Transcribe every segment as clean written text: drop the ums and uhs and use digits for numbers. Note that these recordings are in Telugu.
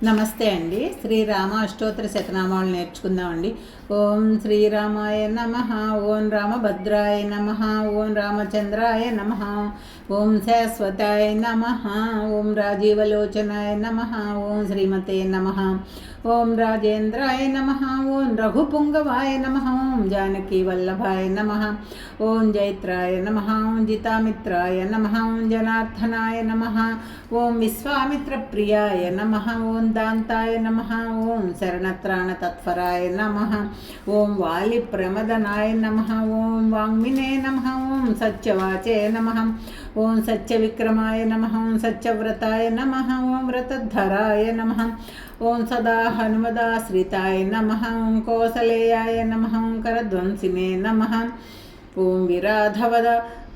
నమస్తే అండి. శ్రీరామ అష్టోత్తర శతనామాలు నేర్చుకుందామండి. ఓం శ్రీరామాయ నమః, ఓం రామభద్రాయ నమః, ఓం రామచంద్రాయ నమః, ఓం శాశ్వతాయ నమః, ఓం రాజీవలోచనాయ నమః, ఓం శ్రీమతే నమః, ఓం రాజేంద్రాయ నమః, ఓం రఘుపుంగవాయ నమః, ఓం జానకీ వల్లభాయ నమః, ఓం జైత్రాయ నమః, ఓం జితామిత్రాయ నమః, ఓం జనార్దనాయ నమః, ఓం విశ్వామిత్రప్రియాయ నమః, ఓం దాంతాయ నమః, ఓం శరణత్రాణతత్పరాయ నమః, ఓం వాలిప్రమదనాయ నమః, ఓం వాంగ్మినే నమః, ఓం సత్యవాచే నమః, ఓం సత్యవిక్రమాయ నమః, ఓం సత్యవ్రతాయ నమః, ఓం వ్రతధరాయ నమః, ఓం సదా హనుమదాశ్రితాయ నమః, ఓం కౌసలేయాయ నమః, ఓం కరధ్వంసినే నమః, ఓం విరాధవద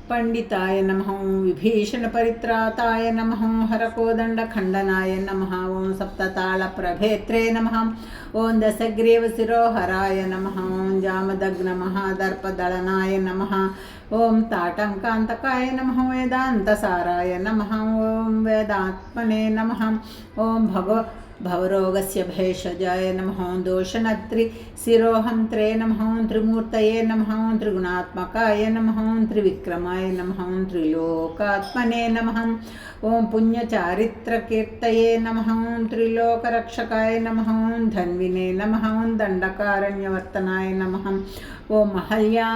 పండితాయ నమః, ఓం విభీషణ పరిత్రాతాయ నమః, ఓం హరకోదండ ఖండనాయ నమః, ఓం సప్తతాళ ప్రభేత్రే నమః, ఓం దశగ్రీవ శిరోహరాయ నమః, ఓం జామదగ్న మహాదర్పదళనాయ నమః, ఓం తాటంకాంతకాయ నమః, వేదాంతసారాయ నమః, ఓం వేదాత్మనే నమః, ఓం భవరోగస్య భేషజాయ నమః, దోషనత్రి శిరోహంత్రే నమః, త్రిమూర్తయే నమః, త్రిగుణాత్మకాయ నమః, త్రివిక్రమాయ నమః, త్రిలోకాత్మనే నమః, ఓం పుణ్యచారిత్రకీర్తయే నమః, త్రిలోకరక్షకాయ నమః, ధన్వినే నమః, దండకారణ్యవర్తనాయ నమః, ఓం మహల్యా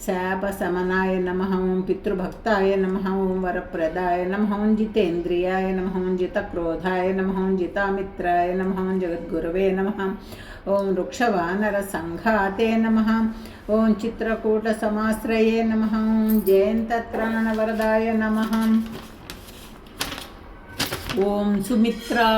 శాపశమనాయ నమః, ఓం పితృభక్తాయ నమః, ఓం వరప్రదాయ నమః, ఓం జితేంద్రియాయ నమః, ఓం జితక్రోధాయ నమః, ఓం జితామిత్రాయ నమః, ఓం జగద్గురవే నమః, ఓం వృక్షవానరసంఘాతే నమః, ఓం చిత్రకూటసమాశ్రయే నమః, ఓం జయంతత్రాణవరదాయ నమః, ఓం సుమిత్రా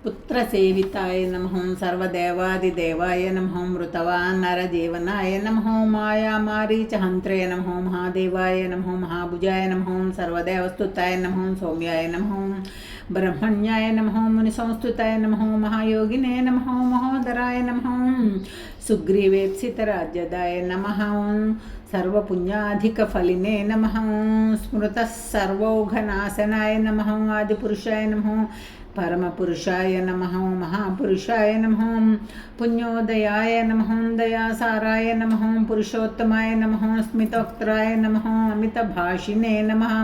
పుత్రసేవితాయ నమః, సర్వదేవాదిదేవాయ నమః, మృతవానరజీవనాయ నమః, మాయామారీచహంత్రే నమః, మహాదేవాయ నమః, మహాభుజాయ నమః, సర్వదేవస్తుతాయ నమః, సౌమ్యాయ నమః, బ్రహ్మణ్యాయ నమః, మునిసంస్తుతాయ నమః, మహాయోగినే నమః, మహోదరాయ నమః, సుగ్రీవేప్సితరాజ్యదాయ నమః, సర్వపుణ్యాధికఫలినే నమః, స్మృతః సర్వౌఘనాశనాయ నమః, ఆదిపురుషాయ నమః, పరమపురుషాయ నమః, మహాపురుషాయ నమః, పుణ్యోదయాయ నమః, దయాసారాయ నమః, పురుషోత్తమాయ నమః, స్మితోక్త్రాయ నమః, అమితభాషినే నమః,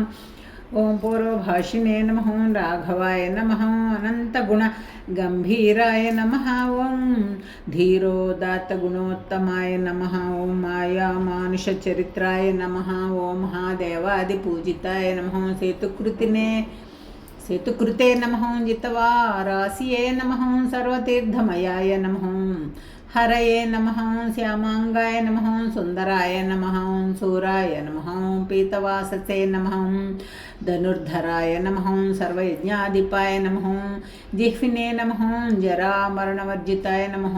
ఓం పూర్వభాషినే నమః, రాఘవాయ నమః, అనంతగుణ గంభీరాయ నమః, ఓం ధీరోదాత్తగుణోత్తమాయ నమః, ఓం మాయామానుషచరిత్రాయ నమః, ఓం మహాదేవాదిపూజితాయ నమః, సేతుకృతే నమః, జితవారాసియే నమః, సర్వతీర్థమయాయ నమః, హరయే నమః, శ్యామాంగాయ నమః, సుందరాయ నమః, శూరాయ నమః, పీతవాససే నమః, ధనుర్ధరాయ నమః, సర్వయజ్ఞాధిపాయ నమః, జిహ్వినే నమః, జరామరణవర్జితాయ నమః,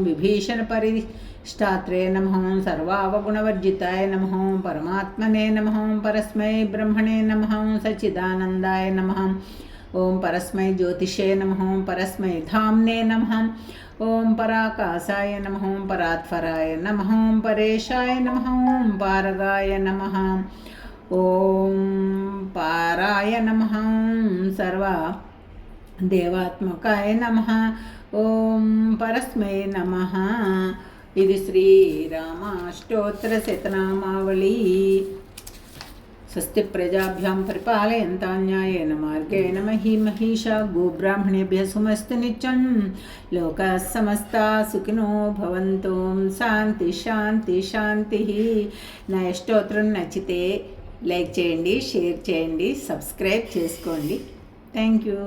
విభీషణ పరిష్టాత్రే నమః, సర్వావగుణవర్జితాయ నమః, పరమాత్మనే నమః, పరస్మై బ్రహ్మణే నమః, సచ్చిదానందాయ నమః, ఓం పరస్మై జ్యోతిషే నమః, పరస్మై ధామ్నే నమః, ఓం పరాకాశాయ నమః, పరాత్పరాయ నమః, పరేశాయ నమః, ఓం పారగాయ నమః, ఓం పారాయ నమః, సర్వదేవాత్మకాయ నమః, ఓం పరస్మై నమః. ఇది శ్రీరామ అష్టోత్తర శతనామావళి. స్వస్తి ప్రజాభ్యాం పరిపాలయంతాం న్యాయేన మార్గేణ మహీమహీషా గోబ్రాహ్మణేభ్యः శుభమస్తు నిత్యం. లోకాः సమస్తాः సుఖినో భవంతు. శాంతి శాంతి శాంతి. నా అష్టోత్తరం నచ్చితే లైక్ చేయండి, షేర్ చేయండి, సబ్స్క్రైబ్ చేసుకోండి. Thank you.